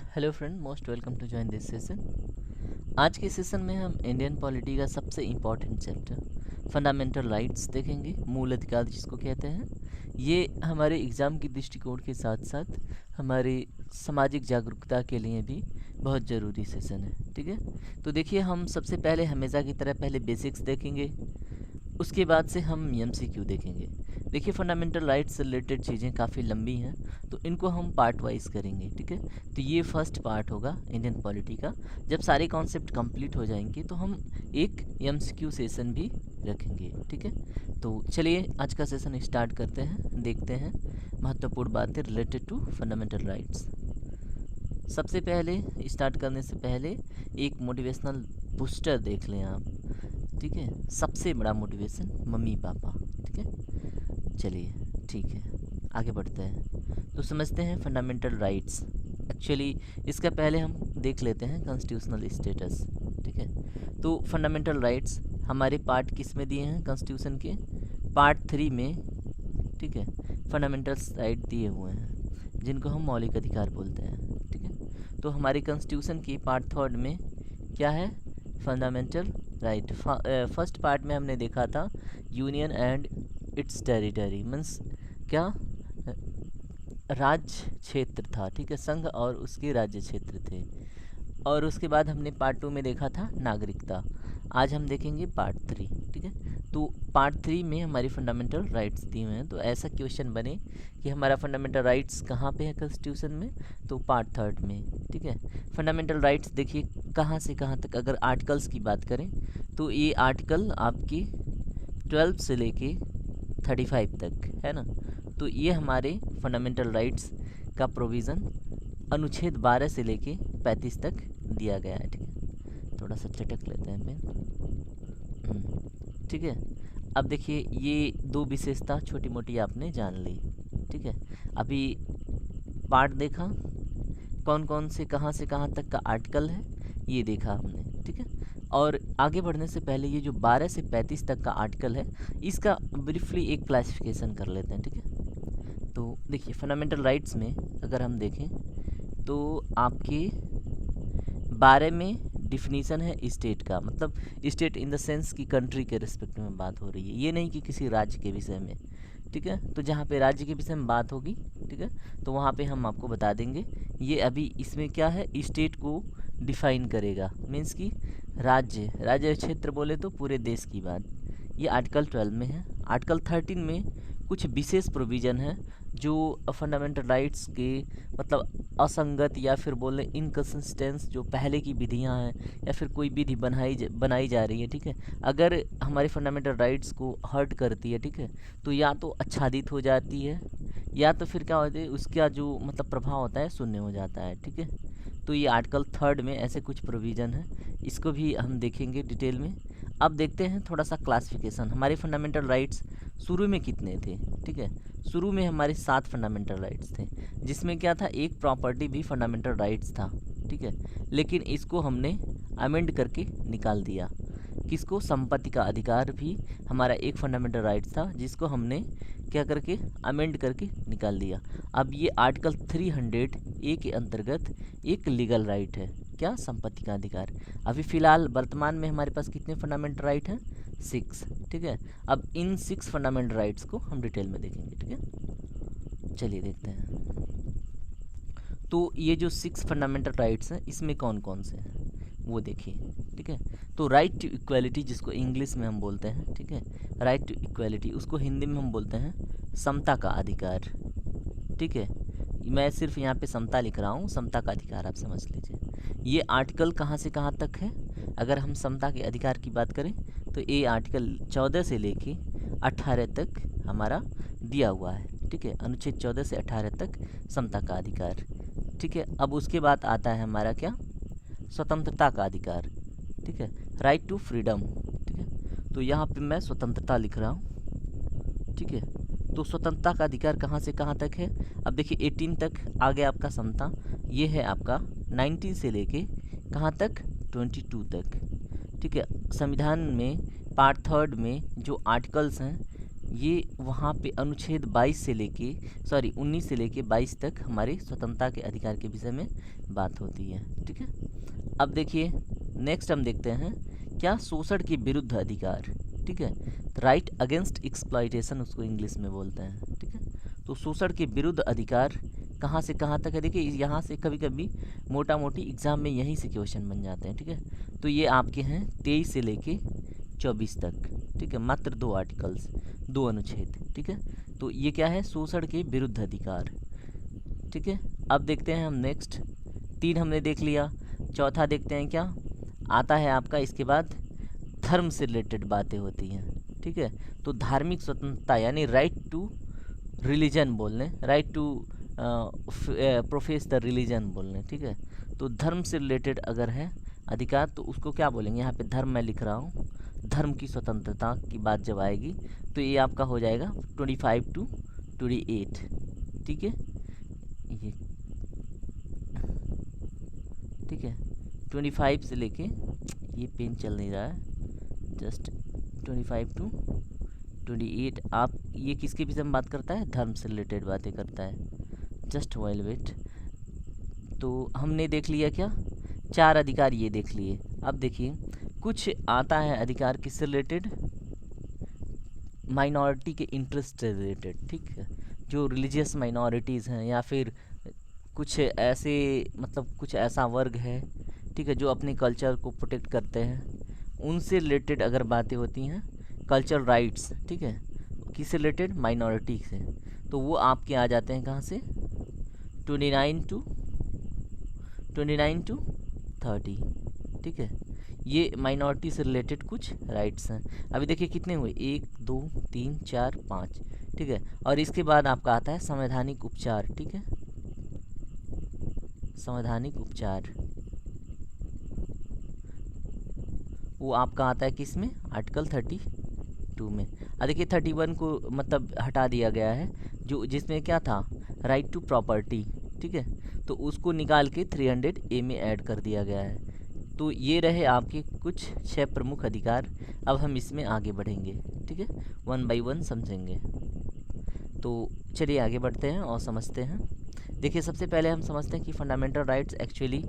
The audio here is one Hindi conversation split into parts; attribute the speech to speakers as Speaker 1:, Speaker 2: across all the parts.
Speaker 1: Hello friend, most welcome to join this session. आज के सेशन में हम इंडियन पॉलिटी का सबसे इम्पॉर्टेंट चैप्टर फंडामेंटल राइट्स देखेंगे। मूल अधिकार जिसको कहते हैं। ये हमारे एग्ज़ाम की दृष्टिकोण के साथ साथ हमारी सामाजिक जागरूकता के लिए भी बहुत ज़रूरी सेशन है। ठीक है, तो देखिए, हम सबसे पहले हमेशा की तरह पहले बेसिक्स देखेंगे, उसके बाद से हम एमसीक्यू देखेंगे। देखिए, फंडामेंटल राइट्स से रिलेटेड चीज़ें काफ़ी लंबी हैं, तो इनको हम पार्ट वाइज करेंगे। ठीक है, तो ये फर्स्ट पार्ट होगा इंडियन पॉलिटी का। जब सारे कॉन्सेप्ट कंप्लीट हो जाएंगे तो हम एक एमसीक्यू सेशन भी रखेंगे। ठीक है, तो चलिए आज का सेशन स्टार्ट करते हैं। देखते हैं महत्वपूर्ण बातें रिलेटेड टू फंडामेंटल राइट्स। सबसे पहले स्टार्ट करने से पहले एक मोटिवेशनल बूस्टर देख लें आप। ठीक है, सबसे बड़ा मोटिवेशन मम्मी पापा। ठीक है, चलिए ठीक है, आगे बढ़ते हैं। तो समझते हैं फंडामेंटल राइट्स। एक्चुअली इसका पहले हम देख लेते हैं कॉन्स्टिट्यूशनल स्टेटस। ठीक है, तो फंडामेंटल राइट्स हमारे पार्ट किस में दिए हैं? कॉन्स्टिट्यूशन के पार्ट 3 में। ठीक है, फंडामेंटल राइट दिए हुए हैं जिनको हम मौलिक अधिकार बोलते हैं। ठीक है, तो हमारी कॉन्स्टिट्यूशन की पार्ट 3 में क्या है? Fundamental right. फर्स्ट पार्ट में हमने देखा था union and it's territory means क्या? राज्य क्षेत्र था। ठीक है, संघ और उसके राज्य क्षेत्र थे। और उसके बाद हमने पार्ट 2 में देखा था नागरिकता। आज हम देखेंगे पार्ट 3। ठीक है, तो पार्ट 3 में हमारी फंडामेंटल राइट्स दी हुए हैं। तो ऐसा क्वेश्चन बने कि हमारा फंडामेंटल राइट्स कहाँ पे है कॉन्स्टिट्यूशन में, तो पार्ट 3 में। ठीक है, फंडामेंटल राइट्स देखिए कहाँ से कहाँ तक। अगर आर्टिकल्स की बात करें तो ये आर्टिकल आपकी 12 से लेके 35 तक है ना। तो ये हमारे फंडामेंटल राइट्स का प्रोविज़न अनुच्छेद 12 से लेके 35 तक दिया गया है। ठीक है, थोड़ा सा चटक लेते हैं पेन। ठीक है, अब देखिए ये दो विशेषता छोटी मोटी आपने जान ली। ठीक है, अभी पार्ट देखा कौन कौन से कहाँ तक का आर्टिकल है, ये देखा हमने। ठीक है, और आगे बढ़ने से पहले ये जो 12 से 35 तक का आर्टिकल है, इसका ब्रीफली एक क्लासिफिकेशन कर लेते हैं। ठीक है, तो देखिए फंडामेंटल राइट्स में अगर हम देखें तो आपके 12 में डिफिनीसन है स्टेट का, मतलब स्टेट इन द सेंस की कंट्री के रिस्पेक्ट में बात हो रही है, ये नहीं कि किसी राज्य के विषय में। ठीक है, तो जहाँ पे राज्य के विषय में बात होगी, ठीक है, तो वहाँ पे हम आपको बता देंगे। ये अभी इसमें क्या है, स्टेट को डिफाइन करेगा, मीन्स कि राज्य क्षेत्र बोले तो पूरे देश की बात। ये आर्टिकल 12 में है। आर्टिकल 13 में कुछ विशेष प्रोविज़न है जो फंडामेंटल राइट्स के मतलब असंगत या फिर बोले इनकन्सिस्टेंस जो पहले की विधियां हैं या फिर कोई विधि बनाई जा रही है। ठीक है, अगर हमारे फंडामेंटल राइट्स को हर्ट करती है, ठीक है, तो या तो आच्छादित हो जाती है या तो फिर क्या होता है, उसका जो मतलब प्रभाव होता है शून्य हो जाता है। ठीक है, तो ये आर्टिकल 3 में ऐसे कुछ प्रोविज़न है, इसको भी हम देखेंगे डिटेल में। अब देखते हैं थोड़ा सा क्लासिफिकेशन। हमारे फंडामेंटल राइट्स शुरू में कितने थे? ठीक है, शुरू में हमारे 7 फंडामेंटल राइट्स थे, जिसमें क्या था, एक प्रॉपर्टी भी फंडामेंटल राइट्स था। ठीक है, लेकिन इसको हमने अमेंड करके निकाल दिया। किसको? संपत्ति का अधिकार भी हमारा एक फंडामेंटल राइट्स था, जिसको हमने क्या करके अमेंड करके निकाल दिया। अब ये आर्टिकल 300A के अंतर्गत एक लीगल राइट है। क्या? संपत्ति का अधिकार। अभी फ़िलहाल वर्तमान में हमारे पास कितने फंडामेंटल राइट हैं? 6। ठीक है, अब इन 6 फंडामेंटल राइट्स को हम डिटेल में देखेंगे। ठीक है, चलिए देखते हैं। तो ये जो 6 फंडामेंटल राइट्स हैं, इसमें कौन कौन से हैं वो देखिए। ठीक है, तो राइट टू इक्वालिटी जिसको इंग्लिश में हम बोलते हैं, ठीक है, राइट टू इक्वालिटी, उसको हिंदी में हम बोलते हैं समता का अधिकार। ठीक है, मैं सिर्फ यहाँ पे समता लिख रहा हूँ, समता का अधिकार आप समझ लीजिए। ये आर्टिकल कहाँ से कहाँ तक है? अगर हम समता के अधिकार की बात करें तो ये आर्टिकल 14 से लेके 18 तक हमारा दिया हुआ है। ठीक है, अनुच्छेद 14 से 18 तक समता का अधिकार। ठीक है, अब उसके बाद आता है हमारा क्या? स्वतंत्रता का अधिकार। ठीक है, राइट टू फ्रीडम। ठीक है, तो यहाँ पे मैं स्वतंत्रता लिख रहा हूँ। ठीक है, तो स्वतंत्रता का अधिकार कहाँ से कहाँ तक है? अब देखिए 18 तक आ गया आपका समता, ये है आपका 19 से लेके कहाँ तक? 22 तक। ठीक है, संविधान में पार्ट 3 में जो आर्टिकल्स हैं ये वहाँ पे अनुच्छेद 22 से लेके 19 से लेके 22 तक हमारे स्वतंत्रता के अधिकार के विषय में बात होती है। ठीक है, अब देखिए नेक्स्ट हम देखते हैं क्या शोषण के विरुद्ध अधिकार। ठीक है, राइट अगेंस्ट एक्सप्लॉइटेशन उसको इंग्लिश में बोलते हैं। ठीक है, तो शोषण के विरुद्ध अधिकार कहाँ से कहाँ तक है। देखिए यहाँ से कभी कभी मोटा मोटी एग्जाम में यहीं से क्वेश्चन बन जाते हैं। ठीक है, तो ये आपके हैं 23 से लेके 24 तक। ठीक है, मात्र 2 आर्टिकल्स, 2 अनुच्छेद। ठीक है, तो ये क्या है, शोषण के विरुद्ध अधिकार। ठीक है, अब देखते हैं हम नेक्स्ट, 3 हमने देख लिया, चौथा देखते हैं क्या आता है आपका। इसके बाद धर्म से रिलेटेड बातें होती हैं। ठीक है, तो धार्मिक स्वतंत्रता यानी राइट टू रिलीजन बोल लें, right to profess the religion बोल लें। ठीक है, तो धर्म से रिलेटेड अगर है अधिकार तो उसको क्या बोलेंगे, यहाँ पे धर्म मैं लिख रहा हूँ, धर्म की स्वतंत्रता की बात जब आएगी तो ये आपका हो जाएगा 25 to 28। ठीक है, ये ठीक है 25 से लेके, ये पेन चल नहीं रहा है, जस्ट 25 to 28। आप ये किसके विषय में बात करता है, धर्म से रिलेटेड बातें करता है। जस्ट वाइल वेट, तो हमने देख लिया क्या, 4 अधिकार ये देख लिए। अब देखिए कुछ आता है अधिकार किससे रिलेटेड, माइनॉरिटी के इंटरेस्ट से रिलेटेड। ठीक है, जो रिलीजियस माइनॉरिटीज़ हैं या फिर कुछ ऐसे मतलब कुछ ऐसा वर्ग है, ठीक है, जो अपने कल्चर को प्रोटेक्ट करते हैं, उनसे रिलेटेड अगर बातें होती हैं, कल्चरल राइट्स। ठीक है, किससे रिलेटेड, माइनॉरिटी से, तो वो आपके आ जाते हैं कहाँ से, 29 to 30। ठीक है, ये माइनॉरिटी से रिलेटेड कुछ राइट्स हैं। अभी देखिए कितने हुए, 1 2 3 4 5। ठीक है, और इसके बाद आपका आता है संवैधानिक उपचार। ठीक है, संवैधानिक उपचार वो आपका आता है किस में, आर्टिकल 32 में। अब देखिए 31 को मतलब हटा दिया गया है, जो जिसमें क्या था, राइट टू प्रॉपर्टी। ठीक है, तो उसको निकाल के 300A में ऐड कर दिया गया है। तो ये रहे आपके कुछ 6 प्रमुख अधिकार। अब हम इसमें आगे बढ़ेंगे। ठीक है, 1 by 1 समझेंगे। तो चलिए आगे बढ़ते हैं और समझते हैं। देखिए सबसे पहले हम समझते हैं कि फंडामेंटल राइट्स एक्चुअली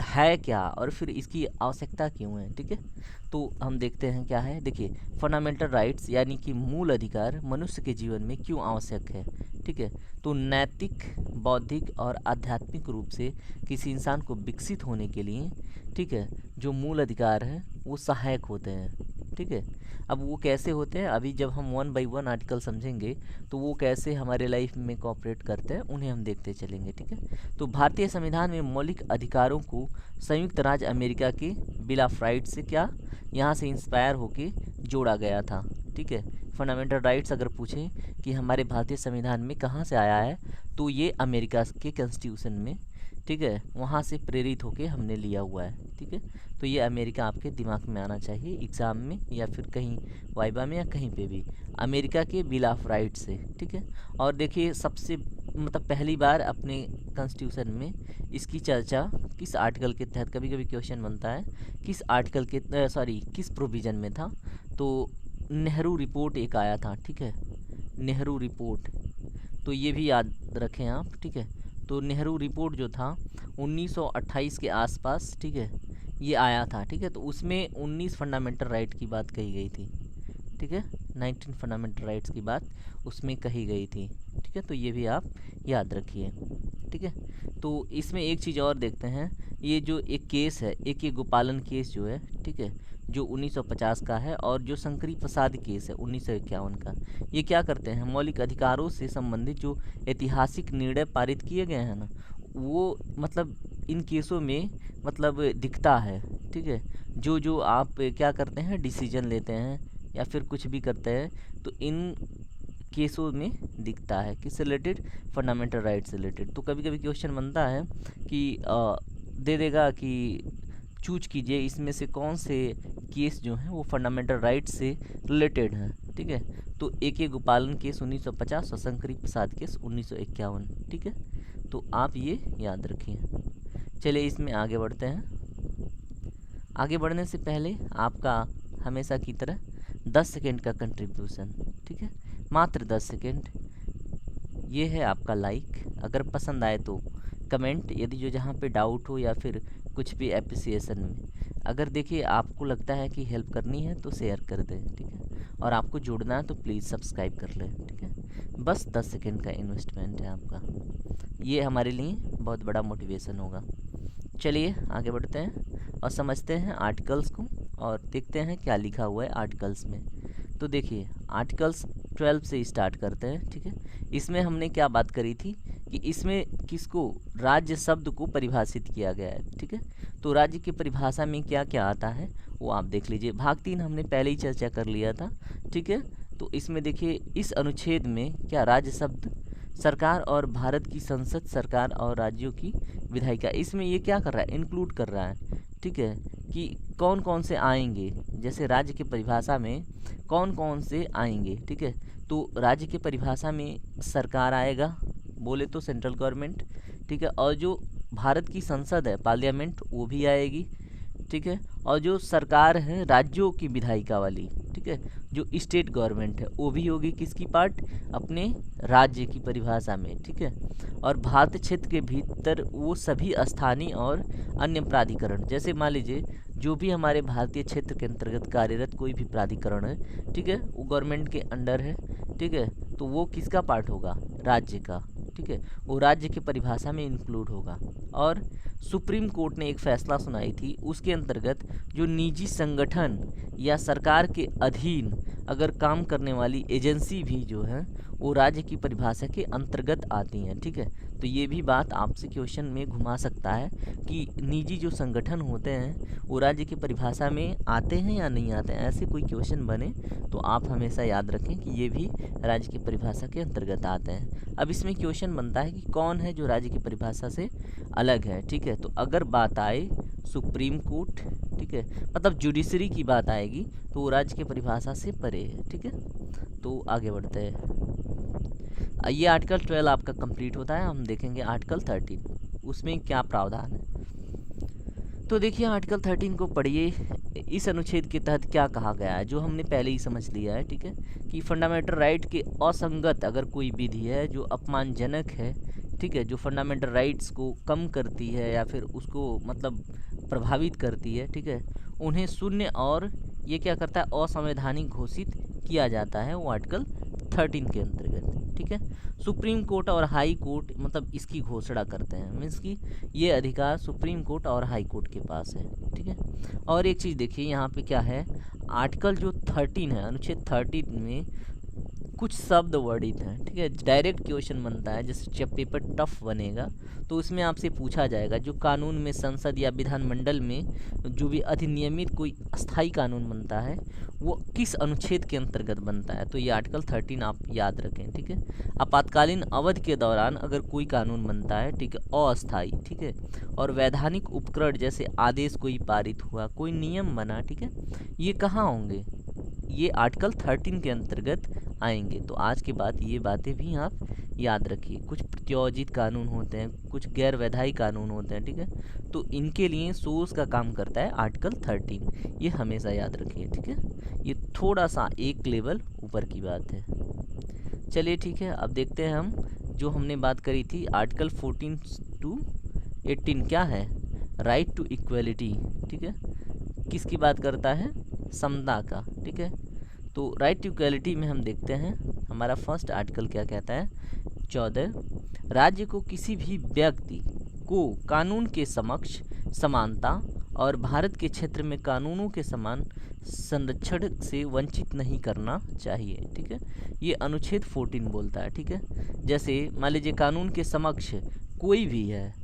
Speaker 1: है क्या और फिर इसकी आवश्यकता क्यों है। ठीक है, तो हम देखते हैं क्या है। देखिए फंडामेंटल राइट्स यानी कि मूल अधिकार मनुष्य के जीवन में क्यों आवश्यक है। ठीक है, तो नैतिक, बौद्धिक और आध्यात्मिक रूप से किसी इंसान को विकसित होने के लिए, ठीक है, जो मूल अधिकार हैं वो सहायक होते हैं। ठीक है, अब वो कैसे होते हैं, अभी जब हम 1 by 1 आर्टिकल समझेंगे तो वो कैसे हमारे लाइफ में कोऑपरेट करते हैं उन्हें हम देखते चलेंगे। ठीक है, तो भारतीय संविधान में मौलिक अधिकारों को संयुक्त राज्य अमेरिका के बिल ऑफ राइट्स से क्या, यहाँ से इंस्पायर होके जोड़ा गया था। ठीक है, फंडामेंटल राइट्स अगर पूछें कि हमारे भारतीय संविधान में कहाँ से आया है, तो ये अमेरिका के कॉन्स्टिट्यूशन में, ठीक है, वहाँ से प्रेरित होके हमने लिया हुआ है। ठीक है, तो ये अमेरिका आपके दिमाग में आना चाहिए एग्ज़ाम में या फिर कहीं वाइबा में या कहीं पे भी, अमेरिका के बिल ऑफ राइट्स से। ठीक है, और देखिए सबसे मतलब पहली बार अपने कॉन्स्टिट्यूशन में इसकी चर्चा किस आर्टिकल के तहत, कभी कभी क्वेश्चन बनता है किस आर्टिकल के किस प्रोविज़न में था, तो नेहरू रिपोर्ट एक आया था। ठीक है, नेहरू रिपोर्ट, तो ये भी याद रखें आप। ठीक है, तो नेहरू रिपोर्ट जो था 1928 के आसपास, ठीक है, ये आया था। ठीक है, तो उसमें 19 फंडामेंटल राइट की बात कही गई थी। ठीक है, 19 फंडामेंटल राइट्स की बात उसमें कही गई थी। ठीक है, तो ये भी आप याद रखिए। ठीक है, तो इसमें एक चीज़ और देखते हैं, ये जो एक केस है, एक ये गोपालन केस जो है, ठीक है, जो 1950 का है, और जो शंकरी प्रसाद केस है 1951 का, ये क्या करते हैं, मौलिक अधिकारों से संबंधित जो ऐतिहासिक निर्णय पारित किए गए हैं ना, वो मतलब इन केसों में मतलब दिखता है। ठीक है, जो जो आप क्या करते हैं, डिसीजन लेते हैं या फिर कुछ भी करते हैं, तो इन केसों में दिखता है किससे रिलेटेड, फंडामेंटल राइट से रिलेटेड। तो कभी कभी क्वेश्चन बनता है कि दे देगा कि चूज कीजिए इसमें से कौन से केस जो हैं वो फंडामेंटल राइट से रिलेटेड हैं। ठीक है, तो एक गोपालन केस 1950 और शंकरी प्रसाद केस 1951। ठीक है, तो आप ये याद रखिए। चलिए इसमें आगे बढ़ते हैं। आगे बढ़ने से पहले आपका हमेशा की तरह 10 सेकेंड का कंट्रीब्यूशन। ठीक है, मात्र 10 सेकेंड। ये है आपका लाइक। अगर पसंद आए तो कमेंट, यदि जो जहाँ पे डाउट हो या फिर कुछ भी एप्रिसिएशन में। अगर देखिए आपको लगता है कि हेल्प करनी है तो शेयर कर दें, ठीक है। और आपको जुड़ना है तो प्लीज़ सब्सक्राइब कर लें, ठीक है। बस 10 सेकेंड का इन्वेस्टमेंट है आपका, ये हमारे लिए बहुत बड़ा मोटिवेशन होगा। चलिए आगे बढ़ते हैं और समझते हैं आर्टिकल्स को और देखते हैं क्या लिखा हुआ है आर्टिकल्स में। तो देखिए आर्टिकल्स 12 से स्टार्ट करते हैं, ठीक है। इसमें हमने क्या बात करी थी कि इसमें किसको, राज्य शब्द को परिभाषित किया गया है, ठीक है। तो राज्य की परिभाषा में क्या क्या आता है वो आप देख लीजिए। भाग 3 हमने पहले ही चर्चा कर लिया था, ठीक है। तो इसमें देखिए इस अनुच्छेद में क्या राज्य शब्द सरकार और भारत की संसद, सरकार और राज्यों की विधायिका, इसमें ये क्या कर रहा है, इंक्लूड कर रहा है, ठीक है। कि कौन कौन से आएंगे, जैसे राज्य की परिभाषा में कौन कौन से आएंगे, ठीक है। तो राज्य की परिभाषा में सरकार आएगा, बोले तो सेंट्रल गवर्नमेंट, ठीक है। और जो भारत की संसद है, पार्लियामेंट, वो भी आएगी, ठीक है। और जो सरकार है राज्यों की विधायिका वाली, ठीक है, जो स्टेट गवर्नमेंट है वो भी होगी किसकी पार्ट, अपने राज्य की परिभाषा में, ठीक है। और भारत क्षेत्र के भीतर वो सभी स्थानीय और अन्य प्राधिकरण, जैसे मान लीजिए जो भी हमारे भारतीय क्षेत्र के अंतर्गत कार्यरत कोई भी प्राधिकरण है, ठीक है, वो गवर्नमेंट के अंडर है, ठीक है। तो वो किसका पार्ट होगा, राज्य का, ठीक है। वो राज्य की परिभाषा में इंक्लूड होगा। और सुप्रीम कोर्ट ने एक फैसला सुनाई थी, उसके अंतर्गत जो निजी संगठन या सरकार के अधीन अगर काम करने वाली एजेंसी भी जो है वो राज्य की परिभाषा के अंतर्गत आती हैं, ठीक है। तो ये भी बात आपसे क्वेश्चन में घुमा सकता है कि निजी जो संगठन होते हैं वो राज्य की परिभाषा में आते हैं या नहीं आते हैं। ऐसे कोई क्वेश्चन बने तो आप हमेशा याद रखें कि ये भी राज्य की परिभाषा के अंतर्गत आते हैं। अब इसमें क्वेश्चन बनता है कि कौन है जो राज्य की परिभाषा से अलग है, ठीक है। तो अगर बात आए सुप्रीम कोर्ट, ठीक है, मतलब जुडिशरी की बात आएगी तो वो राज्य की परिभाषा से परे है, ठीक है। तो आगे बढ़ते हैं। ये आर्टिकल 12 आपका कंप्लीट होता है। हम देखेंगे आर्टिकल 13, उसमें क्या प्रावधान है। तो देखिए आर्टिकल 13 को पढ़िए। इस अनुच्छेद के तहत क्या कहा गया है जो हमने पहले ही समझ लिया है, ठीक है। कि फंडामेंटल राइट के असंगत अगर कोई विधि है जो अपमानजनक है, ठीक है, जो फंडामेंटल राइट्स को कम करती है या फिर उसको मतलब प्रभावित करती है, ठीक है, उन्हें शून्य और ये क्या करता है, असंवैधानिक घोषित किया जाता है, वो आर्टिकल 13 के अंतर्गत, ठीक है। सुप्रीम कोर्ट और हाई कोर्ट मतलब इसकी घोषणा करते हैं, मीन्स कि ये अधिकार सुप्रीम कोर्ट और हाई कोर्ट के पास है, ठीक है। और एक चीज़ देखिए यहाँ पे क्या है, आर्टिकल जो 13 है, अनुच्छेद 13 में कुछ शब्द वर्णित हैं, ठीक है। डायरेक्ट क्वेश्चन बनता है, जैसे जब पेपर टफ बनेगा तो उसमें आपसे पूछा जाएगा जो कानून में संसद या विधानमंडल में जो भी अधिनियमित कोई अस्थाई कानून बनता है वो किस अनुच्छेद के अंतर्गत बनता है। तो ये आर्टिकल 13 आप याद रखें, ठीक है। आपातकालीन अवधि के दौरान अगर कोई कानून बनता है, ठीक है, अस्थाई, ठीक है, और वैधानिक उपकरण जैसे आदेश कोई पारित हुआ, कोई नियम बना, ठीक है, ये कहाँ होंगे, ये आर्टिकल 13 के अंतर्गत आएंगे। तो आज के बाद ये बातें भी आप याद रखिए। कुछ प्रत्योजित कानून होते हैं, कुछ गैर वैधायी कानून होते हैं, ठीक है। तो इनके लिए सोर्स का काम करता है आर्टिकल 13, ये हमेशा याद रखिए, ठीक है। ये थोड़ा सा एक लेवल ऊपर की बात है। चलिए ठीक है, अब देखते हैं हम जो हमने बात करी थी आर्टिकल 14 to 18 क्या है, राइट टू इक्वलिटी, ठीक है, किसकी बात करता है, समता का, ठीक है। तो राइट टू इक्वलिटी में हम देखते हैं हमारा फर्स्ट आर्टिकल क्या कहता है, 14, राज्य को किसी भी व्यक्ति को कानून के समक्ष समानता और भारत के क्षेत्र में कानूनों के समान संरक्षण से वंचित नहीं करना चाहिए, ठीक है। ये अनुच्छेद 14 बोलता है, ठीक है। जैसे मान लीजिए कानून के समक्ष कोई भी है,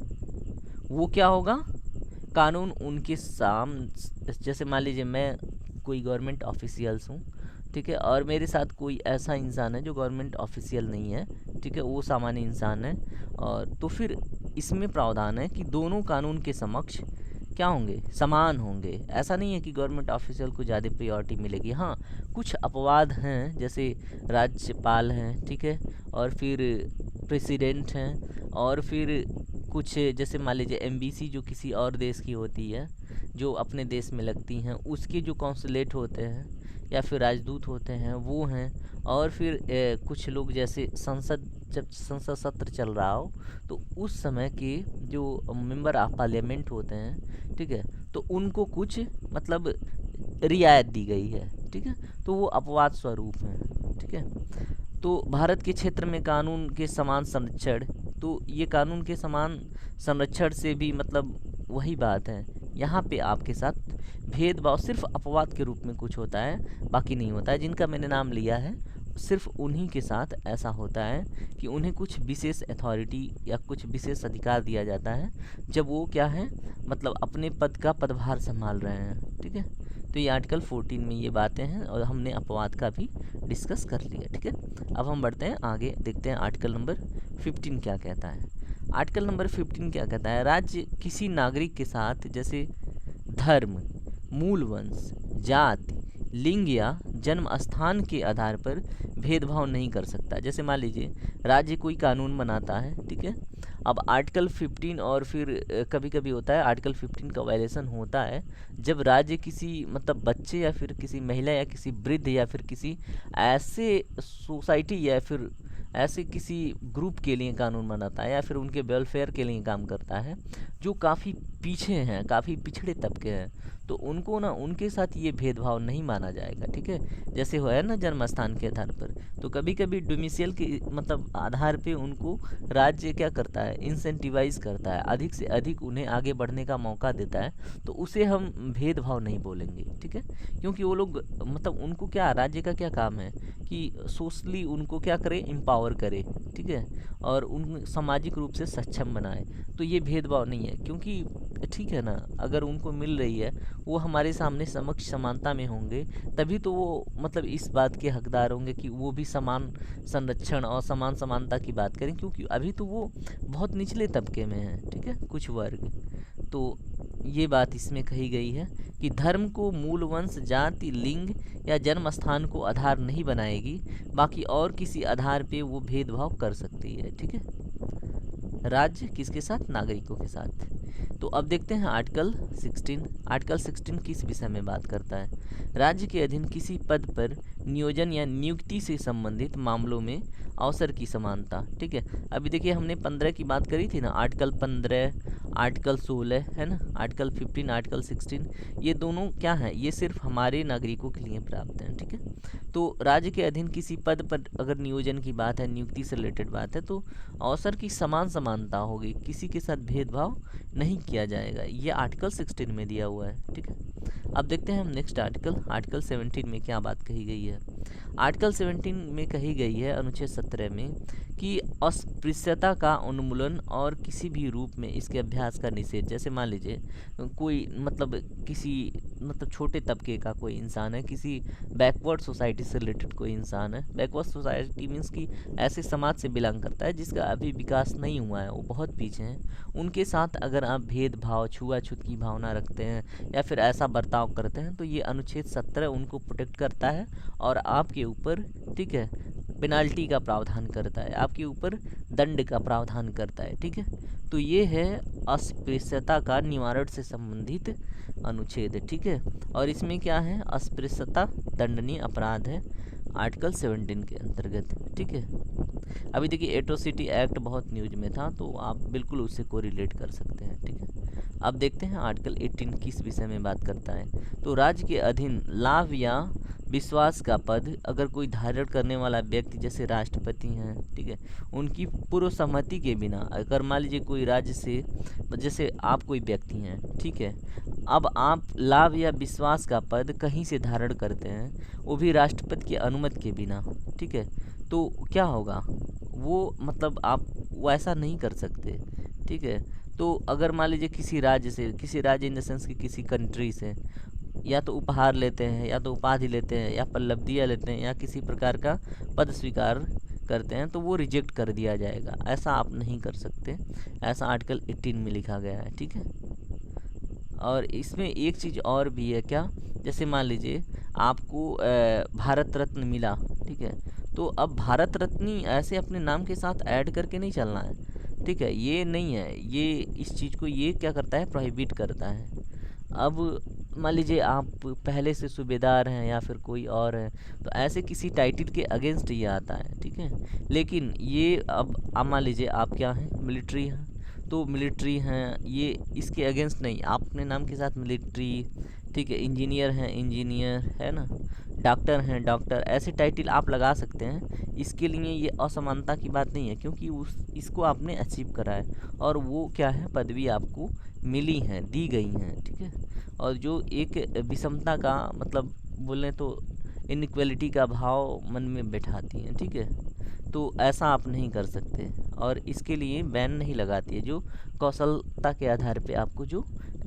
Speaker 1: वो क्या होगा, कानून उनके जैसे मान लीजिए मैं कोई गवर्नमेंट ऑफिशियल्स हूँ, ठीक है, और मेरे साथ कोई ऐसा इंसान है जो गवर्नमेंट ऑफिशियल नहीं है, ठीक है, वो सामान्य इंसान है, और तो फिर इसमें प्रावधान है कि दोनों कानून के समक्ष क्या होंगे, समान होंगे। ऐसा नहीं है कि गवर्नमेंट ऑफिशियल को ज़्यादा प्रायोरिटी मिलेगी। हाँ, कुछ अपवाद हैं, जैसे राज्यपाल हैं, ठीक है, और फिर प्रेसिडेंट हैं, और फिर कुछ जैसे मान लीजिए एम्बेसी जो किसी और देश की होती है, जो अपने देश में लगती हैं, उसके जो कॉन्सुलेट होते हैं, या फिर राजदूत होते हैं वो हैं, और फिर कुछ लोग जैसे जब संसद सत्र चल रहा हो तो उस समय के जो मेंबर ऑफ पार्लियामेंट होते हैं, ठीक है, तो उनको कुछ मतलब रियायत दी गई है, ठीक है, तो वो अपवाद स्वरूप हैं, ठीक है। तो भारत के क्षेत्र में कानून के समान संरक्षण, तो ये कानून के समान संरक्षण से भी मतलब वही बात है, यहाँ पे आपके साथ भेदभाव सिर्फ अपवाद के रूप में कुछ होता है, बाकी नहीं होता है। जिनका मैंने नाम लिया है सिर्फ उन्हीं के साथ ऐसा होता है कि उन्हें कुछ विशेष अथॉरिटी या कुछ विशेष अधिकार दिया जाता है जब वो क्या है, मतलब अपने पद का पदभार संभाल रहे हैं, ठीक है। तो ये आर्टिकल 14 में ये बातें हैं और हमने अपवाद का भी डिस्कस कर लिया, ठीक है। अब हम बढ़ते हैं आगे, देखते हैं आर्टिकल नंबर 15 क्या कहता है। आर्टिकल नंबर 15 क्या कहता है, राज्य किसी नागरिक के साथ जैसे धर्म, मूल वंश, जाति, लिंग या जन्म स्थान के आधार पर भेदभाव नहीं कर सकता। जैसे मान लीजिए राज्य कोई कानून बनाता है, ठीक है, अब आर्टिकल 15 और फिर कभी कभी होता है आर्टिकल 15 का वायलेशन होता है जब राज्य किसी मतलब बच्चे या फिर किसी महिला या किसी वृद्ध या फिर किसी ऐसे सोसाइटी या फिर ऐसे किसी ग्रुप के लिए कानून बनाता है या फिर उनके वेलफेयर के लिए काम करता है जो काफ़ी पीछे हैं, काफ़ी पिछड़े तबके हैं, तो उनको ना उनके साथ ये भेदभाव नहीं माना जाएगा, ठीक है। जैसे हो है ना जन्म स्थान के आधार पर, तो कभी कभी डोमिसाइल के मतलब आधार पे उनको राज्य क्या करता है, इंसेंटिवाइज करता है, अधिक से अधिक उन्हें आगे बढ़ने का मौका देता है, तो उसे हम भेदभाव नहीं बोलेंगे, ठीक है। क्योंकि वो लोग मतलब उनको क्या, राज्य का क्या काम है कि सोशली उनको क्या करे, एम्पावर करे, ठीक है, और उन सामाजिक रूप से सक्षम बनाए, तो ये भेदभाव नहीं है। क्योंकि ठीक है ना, अगर उनको मिल रही है, वो हमारे सामने समक्ष समानता में होंगे, तभी तो वो मतलब इस बात के हकदार होंगे कि वो भी समान संरक्षण और समान समानता की बात करें, क्योंकि अभी तो वो बहुत निचले तबके में है, ठीक है, कुछ वर्ग। तो ये बात इसमें कही गई है कि धर्म को मूल वंश, जाति, लिंग या जन्म स्थान को आधार नहीं बनाएगी, बाकी और किसी आधार पे वो भेदभाव कर सकती है, ठीक है। राज्य किसके साथ, नागरिकों के साथ। तो अब देखते हैं आर्टिकल 16। आर्टिकल 16 किस विषय में बात करता है, राज्य के अधीन किसी पद पर नियोजन या नियुक्ति से संबंधित मामलों में अवसर की समानता, ठीक है। अभी देखिए हमने 15 की बात करी थी ना, आर्टिकल 15, आर्टिकल 16 है ना, आर्टिकल 15, आर्टिकल 16, ये दोनों क्या हैं, ये सिर्फ हमारे नागरिकों के लिए प्राप्त हैं, ठीक है। तो राज्य के अधीन किसी पद पर अगर नियोजन की बात है, नियुक्ति से रिलेटेड बात है, तो अवसर की समान समानता होगी, किसी के साथ भेदभाव नहीं किया जाएगा, ये आर्टिकल 16 में दिया हुआ है, ठीक है। अब देखते हैं हम नेक्स्ट आर्टिकल, आर्टिकल 17 में क्या बात कही गई है। आर्टिकल 17 में कही गई है अनुच्छेद 17 में कि अस्पृश्यता का उन्मूलन और किसी भी रूप में इसके अभ्यास का निषेध। जैसे मान लीजिए कोई मतलब किसी मतलब छोटे तबके का कोई इंसान है, किसी बैकवर्ड सोसाइटी से रिलेटेड कोई इंसान है, बैकवर्ड सोसाइटी मीन्स कि ऐसे समाज से बिलोंग करता है जिसका अभी विकास नहीं हुआ है, वो बहुत पीछे हैं, उनके साथ अगर आप भेदभाव, छुआछूत की भावना रखते हैं या फिर ऐसा बर्ताव करते हैं, तो ये अनुच्छेद 17 उनको प्रोटेक्ट करता है और आपके ऊपर, ठीक है, पेनाल्टी का प्रावधान करता है, आपके ऊपर दंड का प्रावधान करता है, ठीक है। तो ये है अस्पृश्यता का निवारण से संबंधित अनुच्छेद, ठीक है। और इसमें क्या है, अस्पृश्यता दंडनीय अपराध है आर्टिकल 17 के अंतर्गत, ठीक है। अभी देखिए एट्रोसिटी एक्ट बहुत न्यूज में था, तो आप बिल्कुल उससे को रिलेट कर सकते हैं, ठीक है। अब देखते हैं आर्टिकल 18 किस विषय में बात करता है। तो राज्य के अधीन लाभ या विश्वास का पद अगर कोई धारण करने वाला व्यक्ति जैसे राष्ट्रपति हैं, ठीक है, उनकी पूर्व सहमति के बिना, अगर मान लीजिए कोई राज्य से, जैसे आप कोई व्यक्ति हैं, ठीक है, अब आप लाभ या विश्वास का पद कहीं से धारण करते हैं, वो भी राष्ट्रपति की अनुमति के बिना, ठीक है, तो क्या होगा, वो मतलब आप वो ऐसा नहीं कर सकते, ठीक है। तो अगर मान लीजिए किसी राज्य इन द सेंस कि किसी कंट्री से या तो उपहार लेते हैं या तो उपाधि लेते हैं या पल्लवदियाँ लेते हैं या किसी प्रकार का पद स्वीकार करते हैं, तो वो रिजेक्ट कर दिया जाएगा, ऐसा आप नहीं कर सकते, ऐसा आर्टिकल 18 में लिखा गया है, ठीक है। और इसमें एक चीज़ और भी है क्या, जैसे मान लीजिए आपको भारत रत्न मिला, ठीक है, तो अब भारत रत्न ऐसे अपने नाम के साथ ऐड करके नहीं चलना है, ठीक है, ये नहीं है, ये इस चीज़ को ये क्या करता है, प्रोहिबिट करता है। अब मान लीजिए आप पहले से सूबेदार हैं या फिर कोई और है, तो ऐसे किसी टाइटल के अगेंस्ट ये आता है, ठीक है। लेकिन ये अब मान लीजिए आप क्या हैं, मिलिट्री हैं, तो मिलिट्री हैं ये इसके अगेंस्ट नहीं, आप अपने नाम के साथ मिलिट्री, ठीक है, इंजीनियर हैं इंजीनियर, है ना, डॉक्टर हैं डॉक्टर, ऐसे टाइटल आप लगा सकते हैं। इसके लिए ये असमानता की बात नहीं है, क्योंकि उस इसको आपने अचीव करा है और वो क्या है, पदवी आपको मिली हैं, दी गई हैं, ठीक है। और जो एक विषमता का मतलब बोलें तो इनइक्वलिटी का भाव मन में बैठाती हैं, ठीक है। तो ऐसा आप नहीं कर सकते और इसके लिए बैन नहीं लगाती है, जो कौशलता के आधार पे आपको जो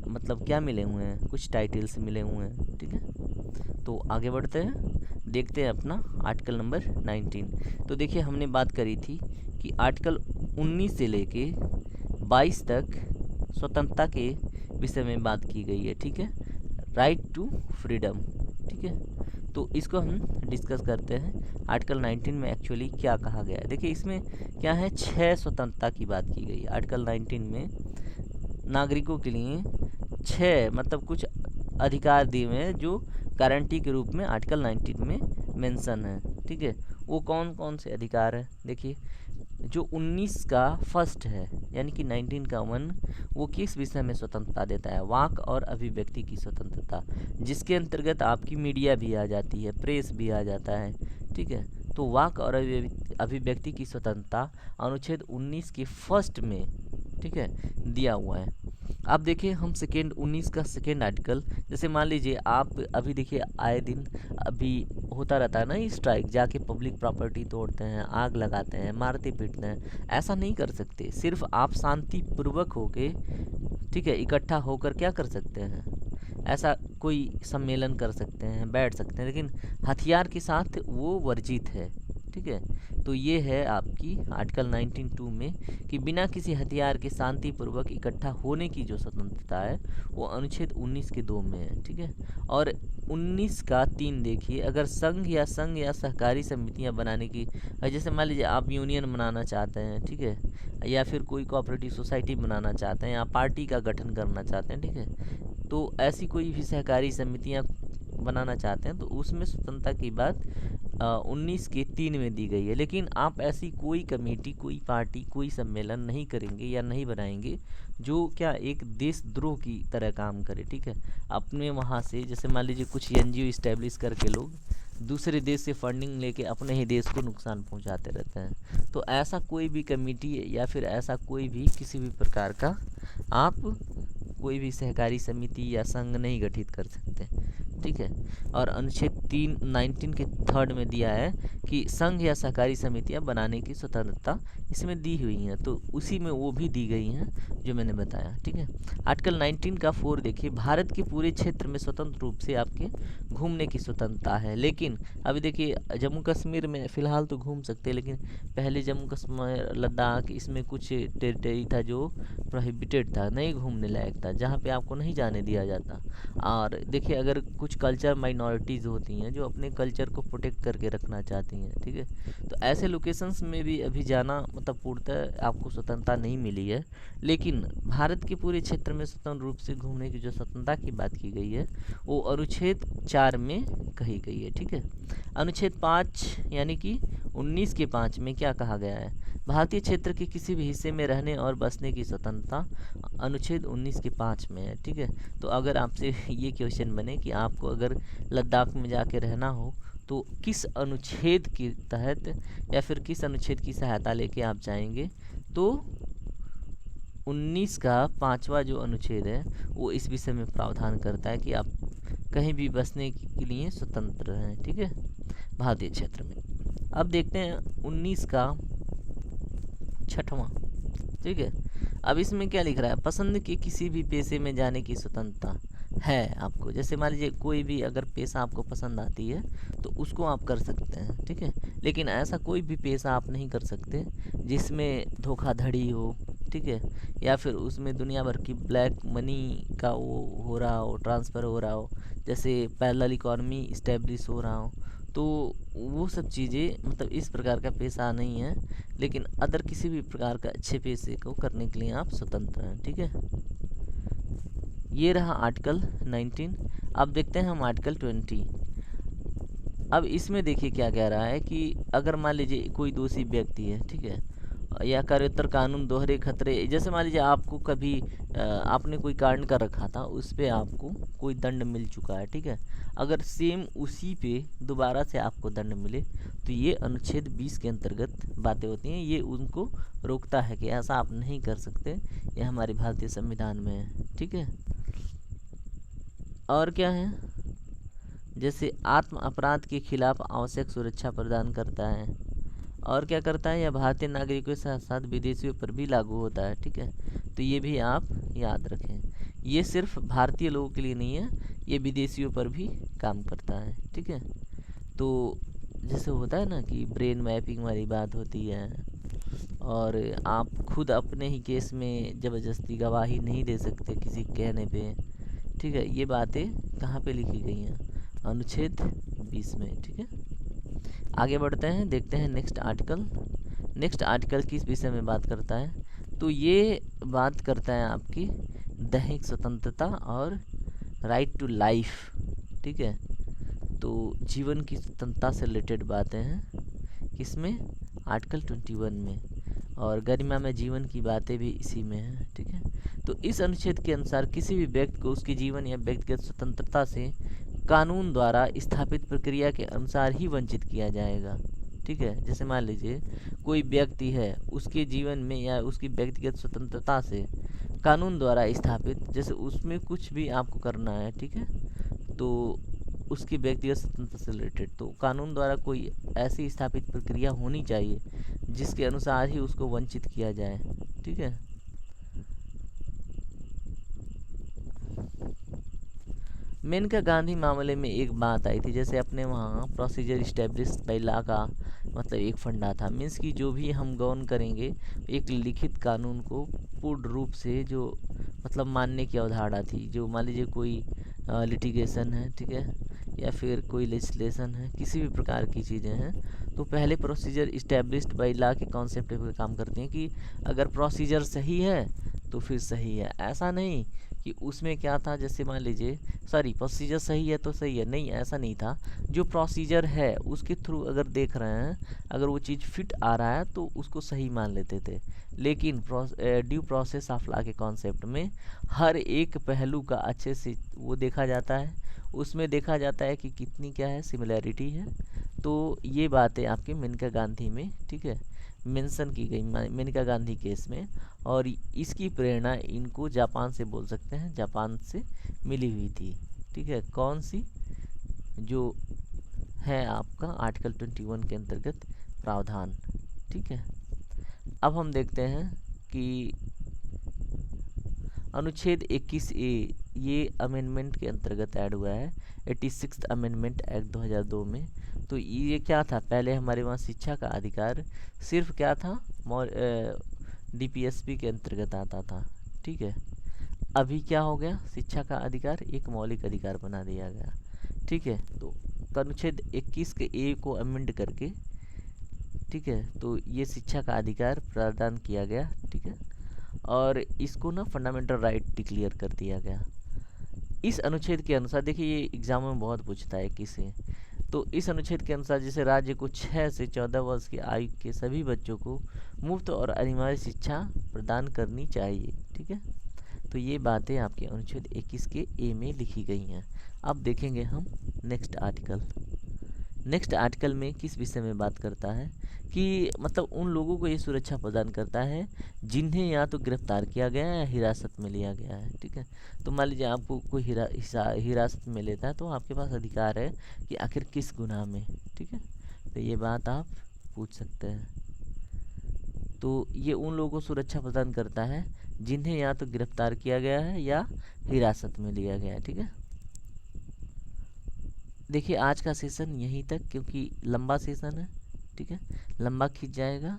Speaker 1: मतलब क्या मिले हुए हैं, कुछ टाइटल्स मिले हुए हैं, ठीक है। तो आगे बढ़ते हैं, देखते हैं अपना आर्टिकल नंबर 19। तो देखिए हमने बात करी थी कि आर्टिकल 19 से लेके 22 तक स्वतंत्रता के विषय में बात की गई है, ठीक है, राइट टू फ्रीडम, ठीक है। तो इसको हम डिस्कस करते हैं। आर्टिकल 19 में एक्चुअली क्या कहा गया है, देखिए इसमें क्या है, 6 स्वतंत्रता की बात की गई है आर्टिकल 19 में। नागरिकों के लिए 6 मतलब कुछ अधिकार दिए हुए हैं जो गारंटी के रूप में आर्टिकल 19 में मेंशन है, ठीक है। वो कौन कौन से अधिकार है, देखिए जो 19 का फर्स्ट है यानी कि 19 का 1, वो किस विषय में स्वतंत्रता देता है, वाक और अभिव्यक्ति की स्वतंत्रता, जिसके अंतर्गत आपकी मीडिया भी आ जाती है, प्रेस भी आ जाता है, ठीक है। तो वाक और अभिव्यक्ति की स्वतंत्रता अनुच्छेद 19 के फर्स्ट में, ठीक है, दिया हुआ है। अब देखिए हम सेकेंड 19 का सेकेंड आर्टिकल, जैसे मान लीजिए आप अभी देखिए आए दिन अभी होता रहता है ना स्ट्राइक, जाके पब्लिक प्रॉपर्टी तोड़ते हैं, आग लगाते हैं, मारते पीटते हैं, ऐसा नहीं कर सकते। सिर्फ आप शांतिपूर्वक होके, ठीक है, इकट्ठा होकर क्या कर सकते हैं, ऐसा कोई सम्मेलन कर सकते हैं, बैठ सकते हैं, लेकिन हथियार के साथ वो वर्जित है, ठीक है। तो ये है आपकी आर्टिकल 19(2) में कि बिना किसी हथियार के शांतिपूर्वक इकट्ठा होने की जो स्वतंत्रता है वो अनुच्छेद 19 के 2 में है, ठीक है। और 19 का 3 देखिए, अगर संघ या सहकारी समितियां बनाने की, जैसे मान लीजिए आप यूनियन बनाना चाहते हैं, ठीक है, या फिर कोई कोऑपरेटिव सोसाइटी बनाना चाहते हैं या पार्टी का गठन करना चाहते हैं, ठीक है, तो ऐसी कोई भी सहकारी समितियां बनाना चाहते हैं तो उसमें स्वतंत्रता की बात 19 के 3 में दी गई है। लेकिन आप ऐसी कोई कमेटी, कोई पार्टी, कोई सम्मेलन नहीं करेंगे या नहीं बनाएंगे जो क्या एक देशद्रोह की तरह काम करे, ठीक है। अपने वहाँ से जैसे मान लीजिए कुछ एनजीओ इस्टेब्लिश करके लोग दूसरे देश से फंडिंग लेके अपने ही देश को नुकसान पहुंचाते रहते हैं। तो ऐसा कोई भी कमेटी या फिर ऐसा कोई भी किसी भी प्रकार का आप कोई भी सहकारी समिति या संघ नहीं गठित कर सकते, ठीक है। और अनुच्छेद 19 के 3 में दिया है कि संघ या सहकारी समितियां बनाने की स्वतंत्रता इसमें दी हुई हैं, तो उसी में वो भी दी गई हैं जो मैंने बताया, ठीक है। आर्टिकल 19 का 4 देखिए, भारत के पूरे क्षेत्र में स्वतंत्र रूप से आपके घूमने की स्वतंत्रता है। लेकिन अभी देखिए जम्मू कश्मीर में फ़िलहाल तो घूम सकते हैं, लेकिन पहले जम्मू कश्मीर, लद्दाख, इसमें कुछ टेरिटरी था जो प्रोहिबिटेड था, नहीं घूमने लायक था, जहाँ पे आपको नहीं जाने दिया जाता। और देखिए अगर कुछ कल्चर माइनॉरिटीज़ होती हैं जो अपने कल्चर को प्रोटेक्ट करके रखना चाहती हैं, ठीक है, तो ऐसे लोकेशंस में भी अभी जाना मतलब पूर्णतः आपको स्वतंत्रता नहीं मिली है। लेकिन भारत के पूरे क्षेत्र में स्वतंत्र रूप से घूमने की जो स्वतंत्रता की बात की गई है वो अनुच्छेद 4 में कही गई है, ठीक है। अनुच्छेद 5 यानी कि 19 के 5 में क्या कहा गया है, भारतीय क्षेत्र के किसी भी हिस्से में रहने और बसने की स्वतंत्रता अनुच्छेद 19 के 5 में है, ठीक है। तो अगर आपसे ये क्वेश्चन बने कि आपको अगर लद्दाख में जाके रहना हो तो किस अनुच्छेद के तहत या फिर किस अनुच्छेद की सहायता लेके आप जाएंगे, तो 19 का 5वां जो अनुच्छेद है वो इस विषय में प्रावधान करता है कि आप कहीं भी बसने के लिए स्वतंत्र हैं, ठीक है, भारतीय क्षेत्र में। अब देखते हैं 19 का 6वां, ठीक है। अब इसमें क्या लिख रहा है, पसंद के किसी भी पेशे में जाने की स्वतंत्रता है आपको। जैसे मान लीजिए कोई भी अगर पेशा आपको पसंद आती है तो उसको आप कर सकते हैं, ठीक है। लेकिन ऐसा कोई भी पेशा आप नहीं कर सकते जिसमें धोखाधड़ी हो, ठीक है, या फिर उसमें दुनिया भर की ब्लैक मनी का वो हो रहा हो, ट्रांसफ़र हो रहा हो, जैसे पैरेलल इकॉनमी इस्टेब्लिश हो रहा हो, तो वो सब चीज़ें मतलब इस प्रकार का पेशा नहीं है। लेकिन अदर किसी भी प्रकार का अच्छे पेशे को करने के लिए आप स्वतंत्र हैं, ठीक है। ये रहा आर्टिकल 19। अब देखते हैं हम आर्टिकल 20। अब इसमें देखिए क्या कह रहा है कि अगर मान लीजिए कोई दोषी व्यक्ति है, ठीक है, या कार्योत्तर कानून दोहरे खतरे, जैसे मान लीजिए आपको कभी आपने कोई कांड कर रखा था, उस पे आपको कोई दंड मिल चुका है, ठीक है, अगर सेम उसी पे दोबारा से आपको दंड मिले तो ये अनुच्छेद 20 के अंतर्गत बातें होती हैं। ये उनको रोकता है कि ऐसा आप नहीं कर सकते, ये हमारे भारतीय संविधान में है, ठीक है। और क्या है, जैसे आत्म अपराध के खिलाफ आवश्यक सुरक्षा प्रदान करता है। और क्या करता है, यह भारतीय नागरिकों के साथ साथ विदेशियों पर भी लागू होता है, ठीक है। तो ये भी आप याद रखें, ये सिर्फ भारतीय लोगों के लिए नहीं है, ये विदेशियों पर भी काम करता है, ठीक है। तो जैसे होता है ना कि ब्रेन मैपिंग वाली बात होती है, और आप खुद अपने ही केस में ज़बरदस्ती गवाही नहीं दे सकते किसी के कहने पे, ठीक है। ये बातें कहाँ पे लिखी गई हैं, अनुच्छेद 20 में, ठीक है। आगे बढ़ते हैं, देखते हैं नेक्स्ट आर्टिकल। नेक्स्ट आर्टिकल किस विषय में बात करता है, तो ये बात करता है आपकी दैहिक स्वतंत्रता और राइट टू लाइफ, ठीक है। तो जीवन की स्वतंत्रता से रिलेटेड बातें हैं किसमें, आर्टिकल 21 में, और गरिमा में जीवन की बातें भी इसी में हैं, ठीक है। तो इस अनुच्छेद के अनुसार किसी भी व्यक्ति को उसके जीवन या व्यक्तिगत स्वतंत्रता से कानून द्वारा स्थापित प्रक्रिया के अनुसार ही वंचित किया जाएगा, ठीक है। जैसे मान लीजिए कोई व्यक्ति है, उसके जीवन में या उसकी व्यक्तिगत स्वतंत्रता से कानून द्वारा स्थापित, जैसे उसमें कुछ भी आपको करना है, ठीक है, तो उसकी व्यक्तिगत स्वतंत्रता से रिलेटेड तो कानून द्वारा कोई ऐसी स्थापित प्रक्रिया होनी चाहिए जिसके अनुसार ही उसको वंचित किया जाए, ठीक है। मेनका गांधी मामले में एक बात आई थी, जैसे अपने वहाँ प्रोसीजर इस्टेब्लिश बाय लॉ का मतलब एक फंडा था, मीन्स कि जो भी हम गौन करेंगे एक लिखित कानून को पूर्ण रूप से जो मतलब मानने की अवधारणा थी। जो मान लीजिए कोई लिटिगेशन है, ठीक है, या फिर कोई लेजिस्लेशन है, किसी भी प्रकार की चीज़ें हैं, तो पहले प्रोसीजर इस्टेब्लिश्ड बाय लॉ के कॉन्सेप्ट पे काम करते हैं कि अगर प्रोसीजर सही है तो फिर सही है, ऐसा नहीं कि उसमें क्या था, जैसे मान लीजिए सॉरी प्रोसीजर सही है तो सही है, नहीं ऐसा नहीं था। जो प्रोसीजर है उसके थ्रू अगर देख रहे हैं, अगर वो चीज़ फिट आ रहा है तो उसको सही मान लेते थे। लेकिन ड्यू प्रोसेस ऑफ लॉ के कॉन्सेप्ट में हर एक पहलू का अच्छे से वो देखा जाता है, उसमें देखा जाता है कि कितनी क्या है सिमिलैरिटी है। तो ये बातें आपके मेनका गांधी में, ठीक है, मेंशन की गई मेनका गांधी केस में, और इसकी प्रेरणा इनको जापान से बोल सकते हैं, जापान से मिली हुई थी, ठीक है। कौन सी, जो है आपका आर्टिकल 21 के अंतर्गत प्रावधान, ठीक है। अब हम देखते हैं कि अनुच्छेद 21A ये अमेंडमेंट के अंतर्गत ऐड हुआ है 86th अमेंडमेंट एक्ट 2002 में। तो ये क्या था, पहले हमारे वहाँ शिक्षा का अधिकार सिर्फ क्या था, डीपीएसपी के अंतर्गत आता था, ठीक है। अभी क्या हो गया, शिक्षा का अधिकार एक मौलिक अधिकार बना दिया गया, ठीक है। तो अनुच्छेद 21 के ए को अमेंड करके, ठीक है, तो ये शिक्षा का अधिकार प्रदान किया गया, ठीक है, और इसको ना फंडामेंटल राइट डिक्लेयर कर दिया गया। इस अनुच्छेद के अनुसार देखिए, ये एग्जाम में बहुत पूछता है किसे, तो इस अनुच्छेद के अनुसार जैसे राज्य को 6 से 14 वर्ष की आयु के सभी बच्चों को मुफ्त और अनिवार्य शिक्षा प्रदान करनी चाहिए, ठीक है। तो ये बातें आपके अनुच्छेद 21 के ए में लिखी गई हैं। अब देखेंगे हम नेक्स्ट आर्टिकल। नेक्स्ट आर्टिकल में किस विषय में बात करता है कि मतलब उन लोगों को ये सुरक्षा प्रदान करता है जिन्हें या तो गिरफ्तार किया गया है या हिरासत में लिया गया है, ठीक है। तो मान लीजिए आपको कोई हिरासत में लेता है तो आपके पास अधिकार है कि आखिर किस गुनाह में, ठीक है। तो ये बात आप पूछ सकते हैं। तो ये उन लोगों को सुरक्षा प्रदान करता है जिन्हें या तो गिरफ्तार किया गया है या हिरासत में लिया गया है, ठीक है। देखिए आज का सेशन यहीं तक, क्योंकि लंबा सेशन है, ठीक है, लंबा खींच जाएगा।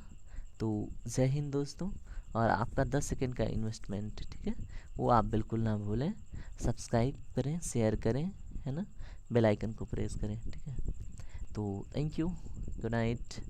Speaker 1: तो जय हिंद दोस्तों, और आपका 10 सेकेंड का इन्वेस्टमेंट, ठीक है, वो आप बिल्कुल ना भूलें। सब्सक्राइब करें, शेयर करें, है ना, बेल आइकन को प्रेस करें, ठीक है। तो थैंक यू, गुड नाइट।